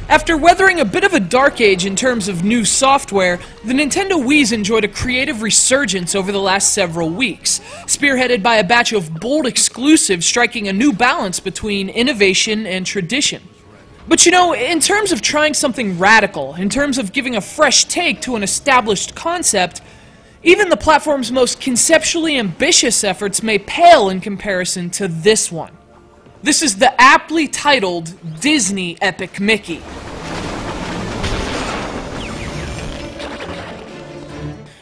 After weathering a bit of a dark age in terms of new software, the Nintendo Wii's enjoyed a creative resurgence over the last several weeks, spearheaded by a batch of bold exclusives striking a new balance between innovation and tradition. But you know, in terms of trying something radical, in terms of giving a fresh take to an established concept, even the platform's most conceptually ambitious efforts may pale in comparison to this one. This is the aptly titled Disney Epic Mickey.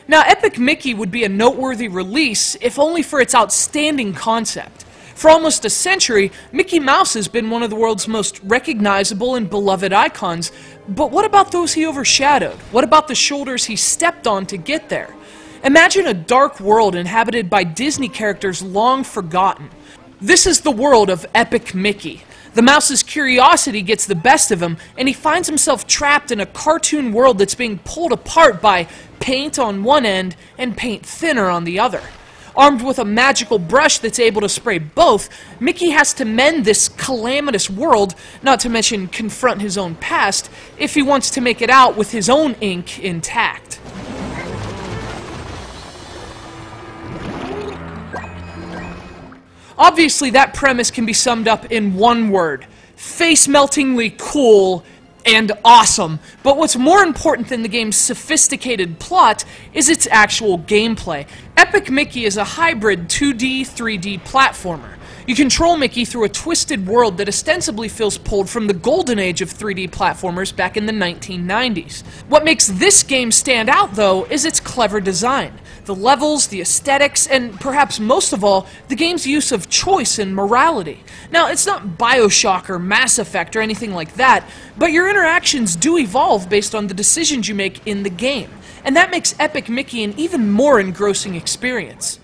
Now, Epic Mickey would be a noteworthy release if only for its outstanding concept. For almost a century, Mickey Mouse has been one of the world's most recognizable and beloved icons, but what about those he overshadowed? What about the shoulders he stepped on to get there? Imagine a dark world inhabited by Disney characters long forgotten. This is the world of Epic Mickey. The mouse's curiosity gets the best of him, and he finds himself trapped in a cartoon world that's being pulled apart by paint on one end and paint thinner on the other. Armed with a magical brush that's able to spray both, Mickey has to mend this calamitous world, not to mention confront his own past, if he wants to make it out with his own ink intact. Obviously, that premise can be summed up in one word: face-meltingly cool and awesome. But what's more important than the game's sophisticated plot is its actual gameplay. Epic Mickey is a hybrid 2D, 3D platformer. You control Mickey through a twisted world that ostensibly feels pulled from the golden age of 3D platformers back in the 1990s. What makes this game stand out, though, is its clever design. The levels, the aesthetics, and perhaps most of all, the game's use of choice and morality. Now, it's not BioShock or Mass Effect or anything like that, but your interactions do evolve based on the decisions you make in the game, and that makes Epic Mickey an even more engrossing experience.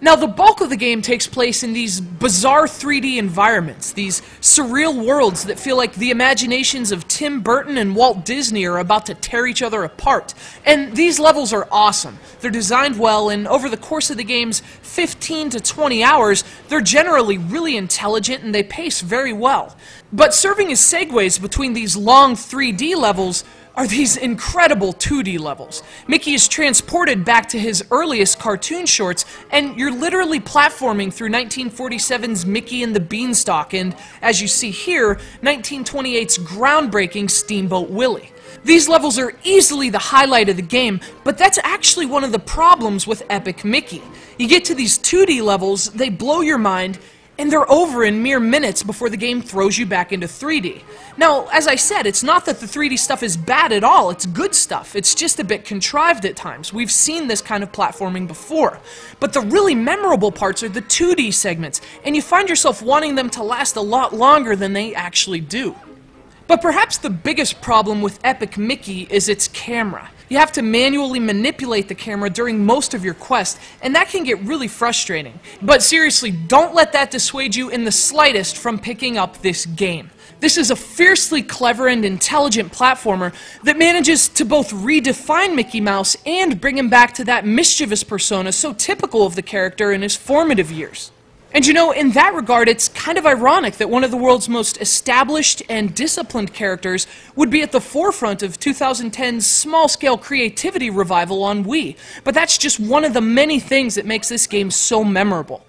Now, the bulk of the game takes place in these bizarre 3D environments, these surreal worlds that feel like the imaginations of Tim Burton and Walt Disney are about to tear each other apart. And these levels are awesome. They're designed well, and over the course of the game's 15 to 20 hours, they're generally really intelligent and they pace very well. But serving as segues between these long 3D levels are these incredible 2D levels. Mickey is transported back to his earliest cartoon shorts, and you're literally platforming through 1947's Mickey and the Beanstalk and, as you see here, 1928's groundbreaking Steamboat Willie. These levels are easily the highlight of the game, but that's actually one of the problems with Epic Mickey. You get to these 2D levels, they blow your mind, and they're over in mere minutes before the game throws you back into 3D. Now, as I said, it's not that the 3D stuff is bad at all, it's good stuff. It's just a bit contrived at times. We've seen this kind of platforming before. But the really memorable parts are the 2D segments, and you find yourself wanting them to last a lot longer than they actually do. But perhaps the biggest problem with Epic Mickey is its camera. You have to manually manipulate the camera during most of your quest, and that can get really frustrating. But seriously, don't let that dissuade you in the slightest from picking up this game. This is a fiercely clever and intelligent platformer that manages to both redefine Mickey Mouse and bring him back to that mischievous persona so typical of the character in his formative years. And you know, in that regard, it's kind of ironic that one of the world's most established and disciplined characters would be at the forefront of 2010's small-scale creativity revival on Wii. But that's just one of the many things that makes this game so memorable.